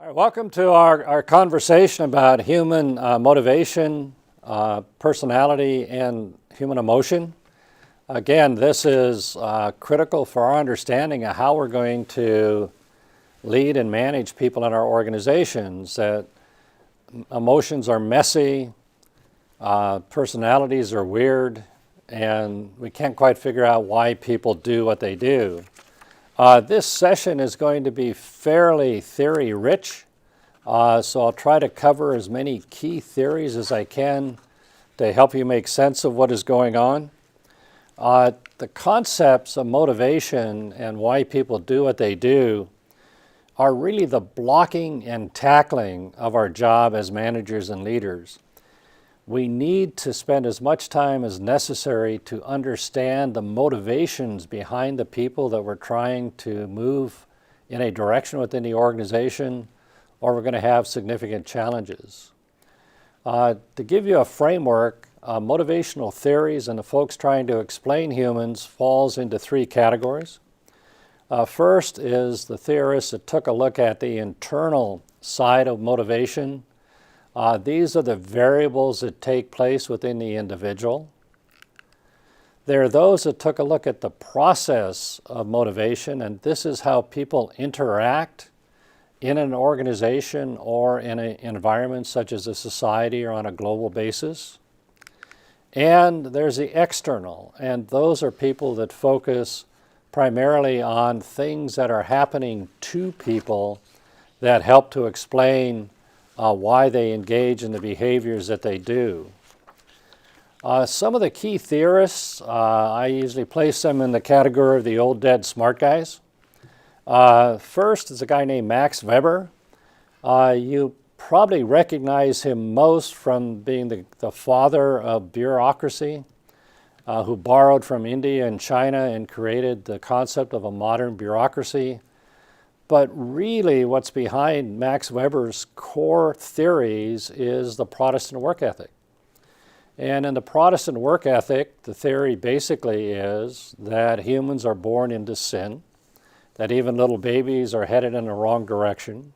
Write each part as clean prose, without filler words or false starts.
All right, welcome to our conversation about human motivation, personality, and human emotion. Again, this is critical for our understanding of how we're going to lead and manage people in our organizations. That emotions are messy, personalities are weird, and we can't quite figure out why people do what they do. This session is going to be fairly theory rich, so I'll try to cover as many key theories as I can to help you make sense of what is going on. The concepts of motivation and why people do what they do are really the blocking and tackling of our job as managers and leaders. We need to spend as much time as necessary to understand the motivations behind the people that we're trying to move in a direction within the organization, or we're going to have significant challenges. To give you a framework, motivational theories and the folks trying to explain humans falls into three categories. First is the theorists that took a look at the internal side of motivation. These are the variables that take place within the individual. There are those that took a look at the process of motivation, and this is how people interact in an organization or in an environment such as a society or on a global basis. And there's the external, and those are people that focus primarily on things that are happening to people that help to explain why they engage in the behaviors that they do. Some of the key theorists, I usually place them in the category of the old dead smart guys. First is a guy named Max Weber. You probably recognize him most from being the father of bureaucracy, who borrowed from India and China and created the concept of a modern bureaucracy. But really what's behind Max Weber's core theories is the Protestant work ethic. And in the Protestant work ethic, the theory basically is that humans are born into sin, that even little babies are headed in the wrong direction,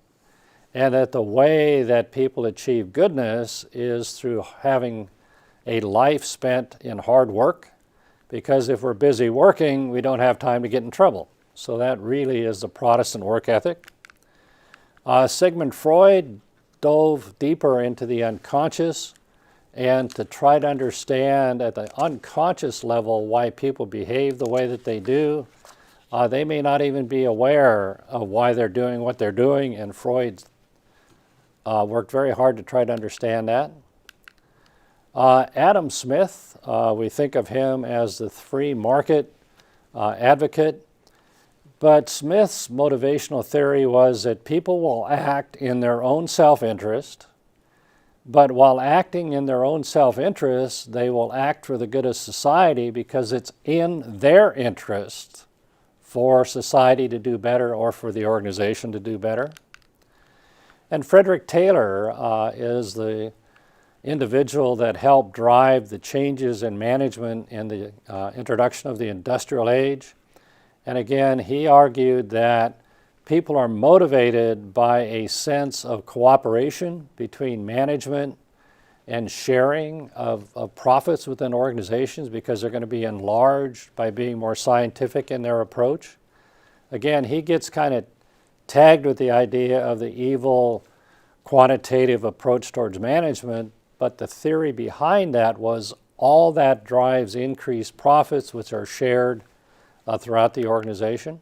and that the way that people achieve goodness is through having a life spent in hard work, because if we're busy working, we don't have time to get in trouble. So that really is the Protestant work ethic. Sigmund Freud dove deeper into the unconscious and to try to understand at the unconscious level why people behave the way that they do. They may not even be aware of why they're doing what they're doing, and Freud worked very hard to try to understand that. Adam Smith, we think of him as the free market advocate. But Smith's motivational theory was that people will act in their own self-interest, but while acting in their own self-interest, they will act for the good of society because it's in their interest for society to do better or for the organization to do better. And Frederick Taylor is the individual that helped drive the changes in management in the introduction of the industrial age. And again, he argued that people are motivated by a sense of cooperation between management and sharing of profits within organizations because they're going to be enlarged by being more scientific in their approach. Again, he gets kind of tagged with the idea of the evil quantitative approach towards management, but the theory behind that was all that drives increased profits, which are shared throughout the organization.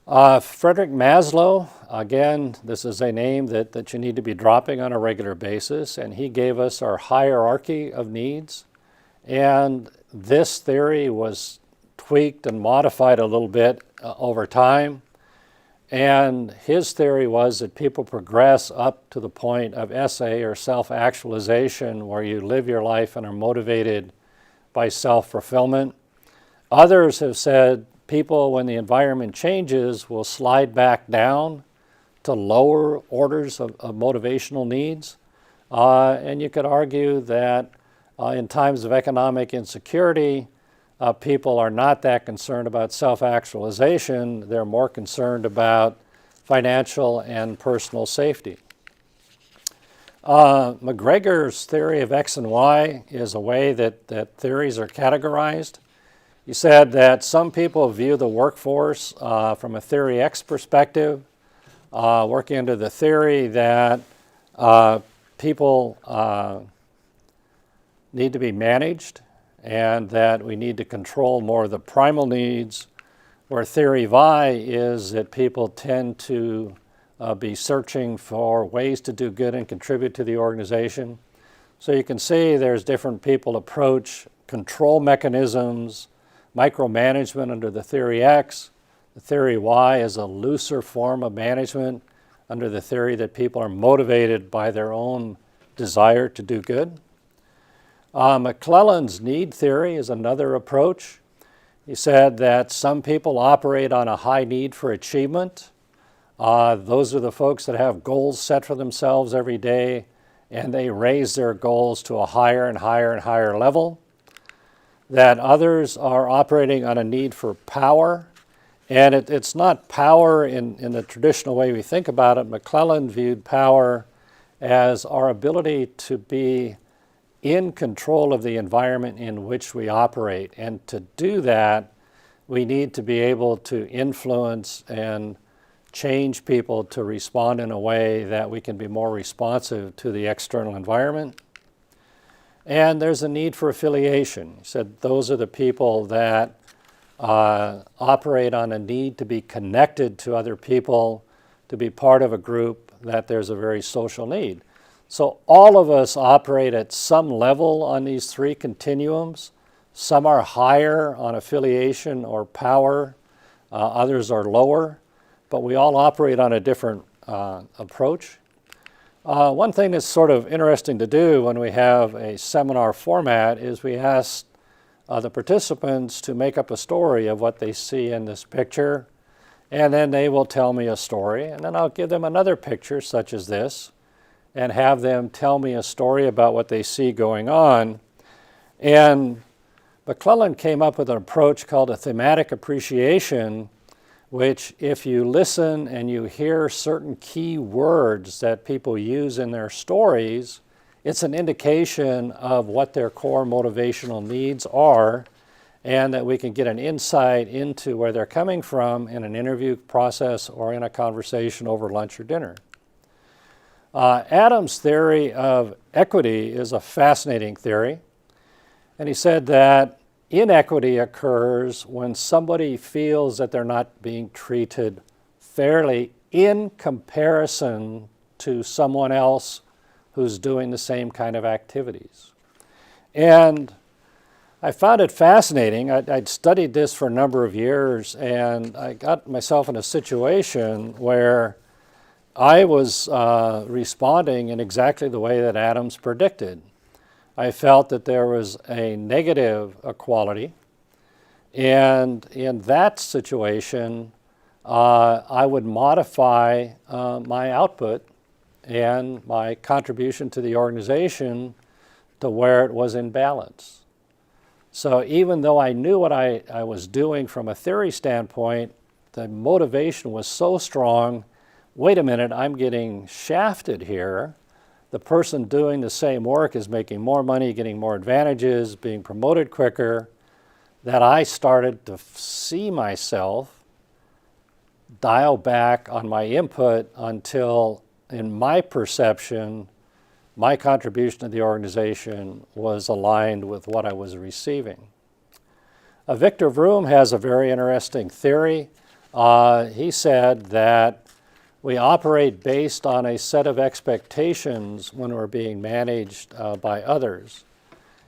Frederick Maslow, again, this is a name that you need to be dropping on a regular basis, and he gave us our hierarchy of needs. And this theory was tweaked and modified a little bit over time. And his theory was that people progress up to the point of SA, or self-actualization, where you live your life and are motivated by self-fulfillment. Others have said people, when the environment changes, will slide back down to lower orders of motivational needs. And you could argue that in times of economic insecurity, people are not that concerned about self-actualization. They're more concerned about financial and personal safety. McGregor's theory of X and Y is a way that theories are categorized. He said that some people view the workforce from a theory X perspective, working under the theory that people need to be managed and that we need to control more of the primal needs, where theory Y is that people tend to be searching for ways to do good and contribute to the organization. So you can see there's different people approach control mechanisms, micromanagement under the theory X. The theory Y is a looser form of management under the theory that people are motivated by their own desire to do good. McClelland's need theory is another approach. He said that some people operate on a high need for achievement. Those are the folks that have goals set for themselves every day, and they raise their goals to a higher and higher and higher level. That others are operating on a need for power, and it's not power in the traditional way we think about it. McClelland viewed power as our ability to be in control of the environment in which we operate. And to do that, we need to be able to influence and change people to respond in a way that we can be more responsive to the external environment. And there's a need for affiliation. He said those are the people that operate on a need to be connected to other people, to be part of a group, that there's a very social need. So all of us operate at some level on these three continuums. Some are higher on affiliation or power, others are lower, but we all operate on a different approach. One thing that's sort of interesting to do when we have a seminar format is we ask the participants to make up a story of what they see in this picture, and then they will tell me a story, and then I'll give them another picture such as this, and have them tell me a story about what they see going on. And McClelland came up with an approach called a thematic appreciation, which if you listen and you hear certain key words that people use in their stories, it's an indication of what their core motivational needs are, and that we can get an insight into where they're coming from in an interview process or in a conversation over lunch or dinner. Adams' theory of equity is a fascinating theory, and he said that inequity occurs when somebody feels that they're not being treated fairly in comparison to someone else who's doing the same kind of activities. And I found it fascinating. I'd studied this for a number of years, and I got myself in a situation where I was responding in exactly the way that Adams predicted. I felt that there was a negative equality, and in that situation, I would modify my output and my contribution to the organization to where it was in balance. So even though I knew what I was doing from a theory standpoint, the motivation was so strong. Wait a minute, I'm getting shafted here. The person doing the same work is making more money, getting more advantages, being promoted quicker, that I started to see myself dial back on my input until, in my perception, my contribution to the organization was aligned with what I was receiving. Victor Vroom has a very interesting theory. He said that we operate based on a set of expectations when we're being managed by others.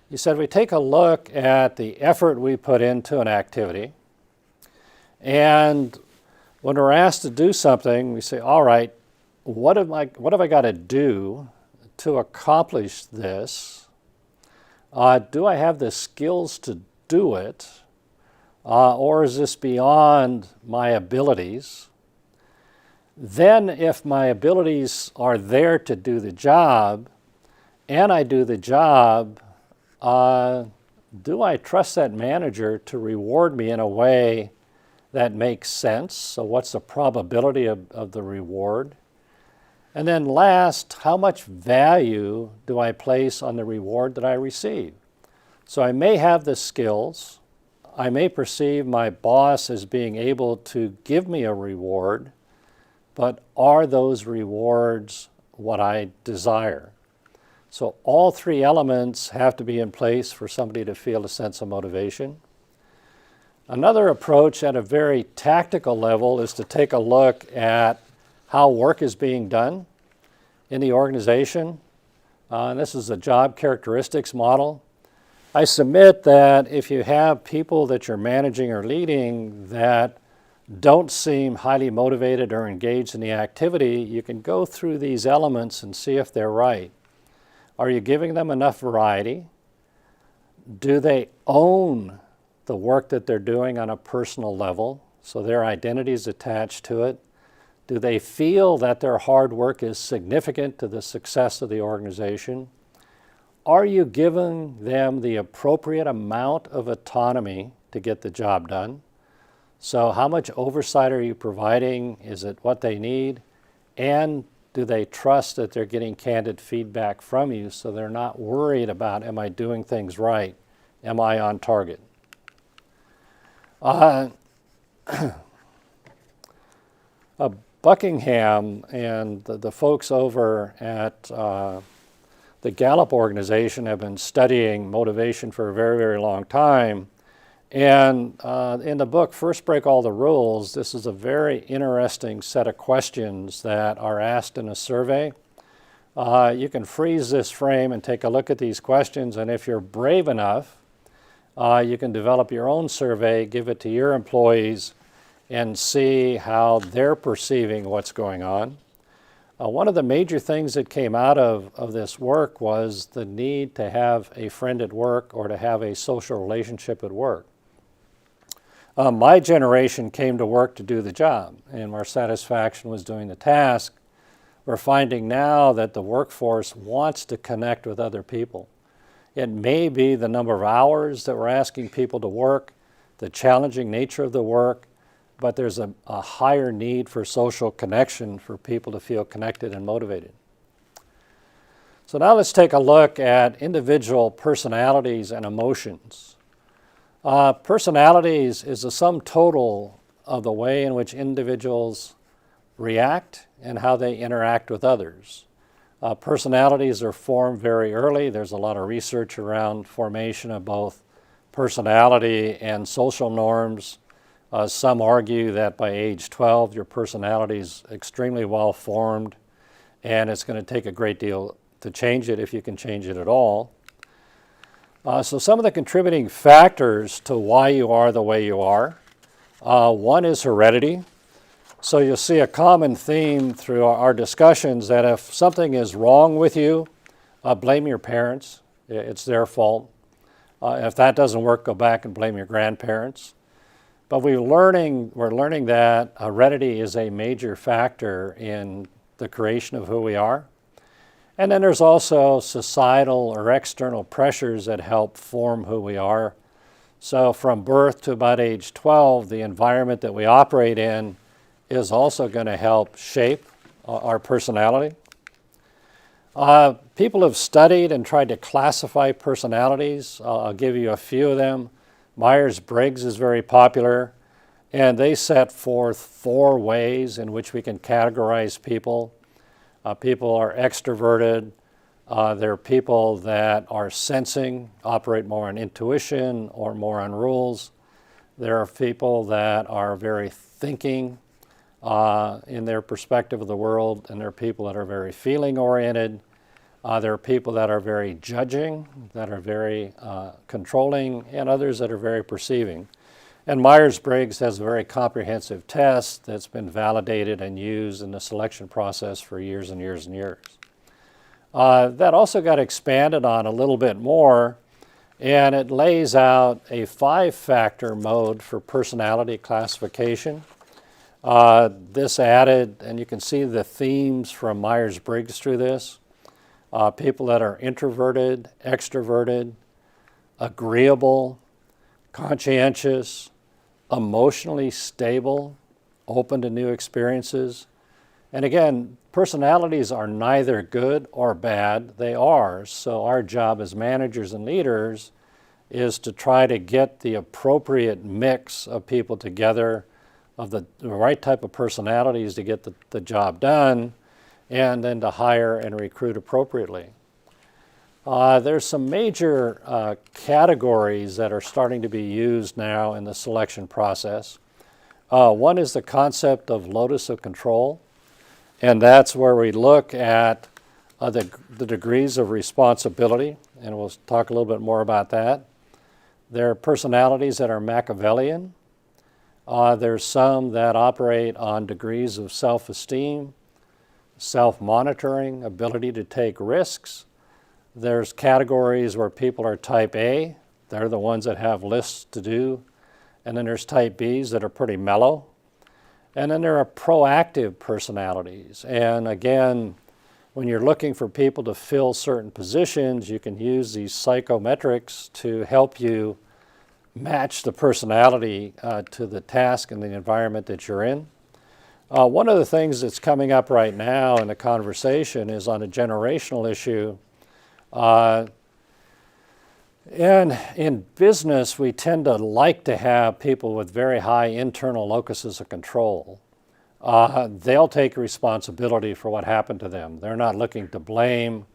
He said we take a look at the effort we put into an activity, and when we're asked to do something, we say, all right, what have I got to do to accomplish this? Do I have the skills to do it? Or is this beyond my abilities? Then if my abilities are there to do the job, and I do the job, do I trust that manager to reward me in a way that makes sense. So what's the probability of the reward? And then last, how much value do I place on the reward that I receive? So I may have the skills, I may perceive my boss as being able to give me a reward, but are those rewards what I desire? So all three elements have to be in place for somebody to feel a sense of motivation. Another approach at a very tactical level is to take a look at how work is being done in the organization. And this is a job characteristics model. I submit that if you have people that you're managing or leading that don't seem highly motivated or engaged in the activity, you can go through these elements and see if they're right. Are you giving them enough variety? Do they own the work that they're doing on a personal level, so their identity is attached to it? Do they feel that their hard work is significant to the success of the organization? Are you giving them the appropriate amount of autonomy to get the job done? So how much oversight are you providing? Is it what they need? And do they trust that they're getting candid feedback from you so they're not worried about, am I doing things right? Am I on target? Buckingham and the folks over at the Gallup organization have been studying motivation for a very, very long time. And in the book, First Break All the Rules, this is a very interesting set of questions that are asked in a survey. You can freeze this frame and take a look at these questions, and if you're brave enough, you can develop your own survey, give it to your employees, and see how they're perceiving what's going on. One of the major things that came out of this work was the need to have a friend at work or to have a social relationship at work. My generation came to work to do the job, and our satisfaction was doing the task. We're finding now that the workforce wants to connect with other people. It may be the number of hours that we're asking people to work, the challenging nature of the work, but there's a higher need for social connection for people to feel connected and motivated. So now let's take a look at individual personalities and emotions. Personalities is the sum total of the way in which individuals react and how they interact with others. Personalities are formed very early. There's a lot of research around formation of both personality and social norms. Some argue that by age 12, your personality is extremely well formed, and it's going to take a great deal to change it if you can change it at all. So some of the contributing factors to why you are the way you are. One is heredity. So you'll see a common theme through our discussions that if something is wrong with you, blame your parents. It's their fault. If that doesn't work, go back and blame your grandparents. But we're learning that heredity is a major factor in the creation of who we are. And then there's also societal or external pressures that help form who we are. So from birth to about age 12, the environment that we operate in is also going to help shape our personality. People have studied and tried to classify personalities. I'll give you a few of them. Myers-Briggs is very popular, and they set forth 4 ways in which we can categorize people. People are extroverted. There are people that are sensing, operate more on intuition or more on rules. There are people that are very thinking in their perspective of the world, and there are people that are very feeling-oriented. There are people that are very judging, that are very controlling, and others that are very perceiving. And Myers-Briggs has a very comprehensive test that's been validated and used in the selection process for years and years and years. That also got expanded on a little bit more, and it lays out a 5-factor mode for personality classification. This added, and you can see the themes from Myers-Briggs through this. People that are introverted, extroverted, agreeable, conscientious, emotionally stable, open to new experiences. And again, personalities are neither good or bad, they are. So our job as managers and leaders is to try to get the appropriate mix of people together, of the right type of personalities to get the job done, and then to hire and recruit appropriately. There's some major categories that are starting to be used now in the selection process. One is the concept of locus of control, and that's where we look at the degrees of responsibility, and we'll talk a little bit more about that. There are personalities that are Machiavellian. There's some that operate on degrees of self-esteem, self-monitoring, ability to take risks. There's categories where people are type A. They're the ones that have lists to do. And then there's type Bs that are pretty mellow. And then there are proactive personalities. And again, when you're looking for people to fill certain positions, you can use these psychometrics to help you match the personality to the task and the environment that you're in. One of the things that's coming up right now in the conversation is on a generational issue. And in business, we tend to like to have people with very high internal locuses of control. They'll take responsibility for what happened to them. They're not looking to blame.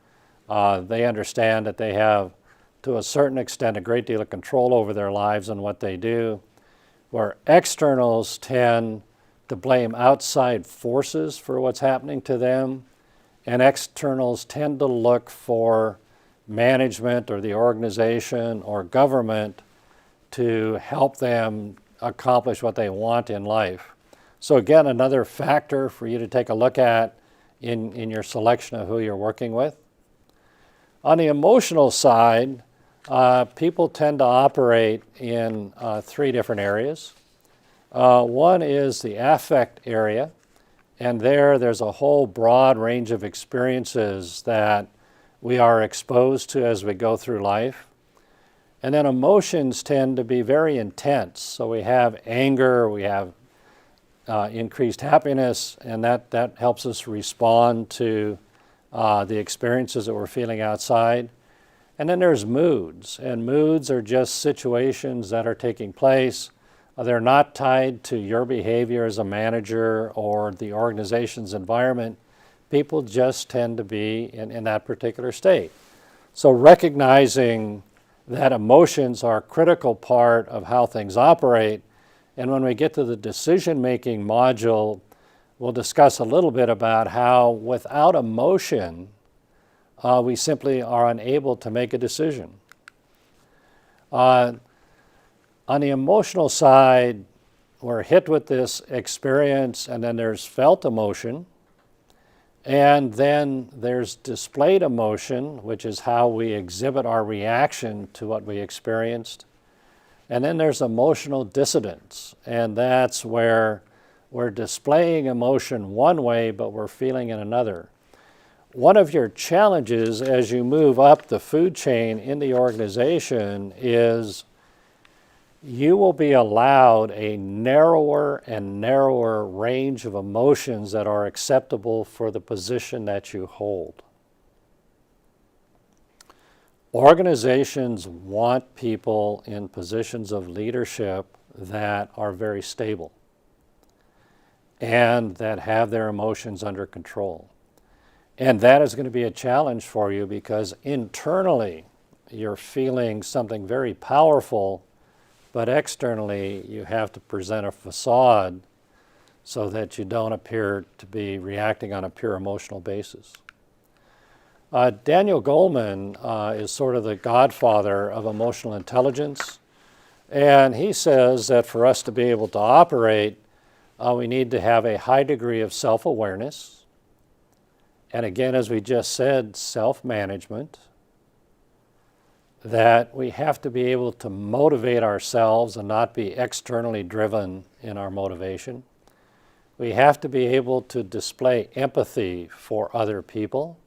They understand that they have, to a certain extent, a great deal of control over their lives and what they do, where externals tend to blame outside forces for what's happening to them, and externals tend to look for management or the organization or government to help them accomplish what they want in life. So again, another factor for you to take a look at in your selection of who you're working with. On the emotional side, people tend to operate in three different areas. One is the affect area, and there's a whole broad range of experiences that we are exposed to as we go through life. And then emotions tend to be very intense. So we have anger, we have increased happiness, and that helps us respond to the experiences that we're feeling outside. And then there's moods, and moods are just situations that are taking place. They're not tied to your behavior as a manager or the organization's environment. People just tend to be in that particular state. So recognizing that emotions are a critical part of how things operate, and when we get to the decision-making module, we'll discuss a little bit about how without emotion, we simply are unable to make a decision. On the emotional side, we're hit with this experience, and then there's felt emotion. And then there's displayed emotion, which is how we exhibit our reaction to what we experienced. And then there's emotional dissidence, and that's where we're displaying emotion one way, but we're feeling in another. One of your challenges as you move up the food chain in the organization is you will be allowed a narrower and narrower range of emotions that are acceptable for the position that you hold. Organizations want people in positions of leadership that are very stable and that have their emotions under control. And that is going to be a challenge for you because internally you're feeling something very powerful, but externally you have to present a facade so that you don't appear to be reacting on a pure emotional basis. Daniel Goleman is sort of the godfather of emotional intelligence, and he says that for us to be able to operate, we need to have a high degree of self-awareness, and again, as we just said, self-management, that we have to be able to motivate ourselves and not be externally driven in our motivation. We have to be able to display empathy for other people.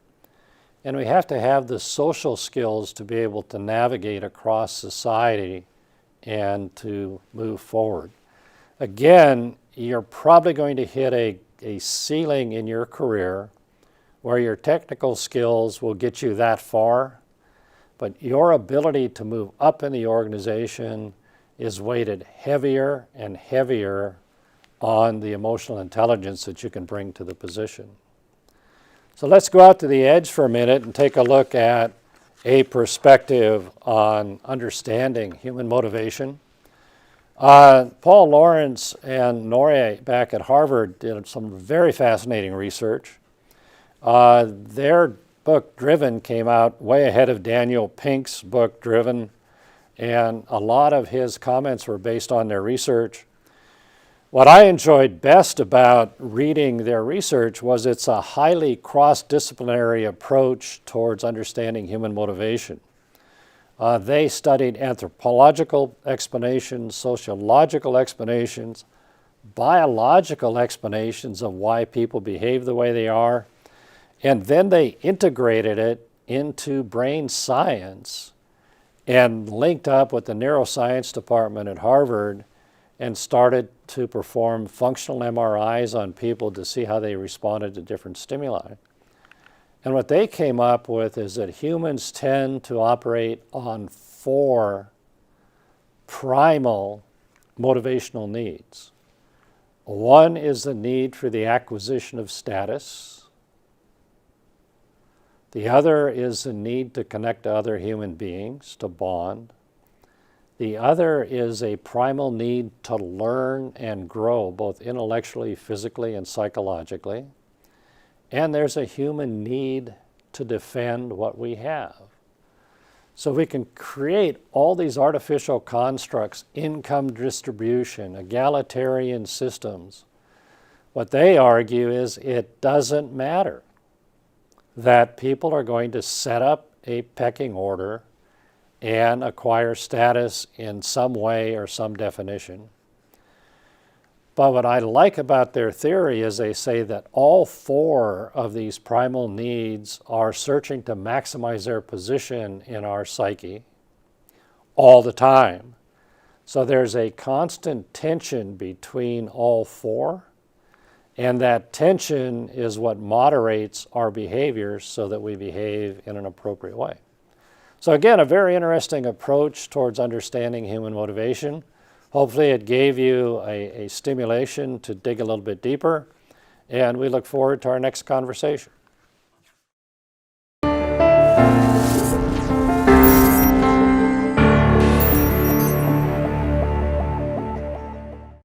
And we have to have the social skills to be able to navigate across society and to move forward. Again, you're probably going to hit a ceiling in your career where your technical skills will get you that far, but your ability to move up in the organization is weighted heavier and heavier on the emotional intelligence that you can bring to the position. So let's go out to the edge for a minute and take a look at a perspective on understanding human motivation. Paul Lawrence and Noria back at Harvard did some very fascinating research. Their book, Driven, came out way ahead of Daniel Pink's book, Driven, and a lot of his comments were based on their research. What I enjoyed best about reading their research was it's a highly cross-disciplinary approach towards understanding human motivation. They studied anthropological explanations, sociological explanations, biological explanations of why people behave the way they are, and then they integrated it into brain science and linked up with the neuroscience department at Harvard and started to perform functional MRIs on people to see how they responded to different stimuli. And what they came up with is that humans tend to operate on 4 primal motivational needs. One is the need for the acquisition of status. The other is the need to connect to other human beings, to bond. The other is a primal need to learn and grow, both intellectually, physically, and psychologically. And there's a human need to defend what we have. So we can create all these artificial constructs, income distribution, egalitarian systems. What they argue is it doesn't matter that people are going to set up a pecking order and acquire status in some way or some definition. But what I like about their theory is they say that all 4 of these primal needs are searching to maximize their position in our psyche all the time. So there's a constant tension between all 4, and that tension is what moderates our behaviors so that we behave in an appropriate way. So again, a very interesting approach towards understanding human motivation. Hopefully it gave you a stimulation to dig a little bit deeper, and we look forward to our next conversation.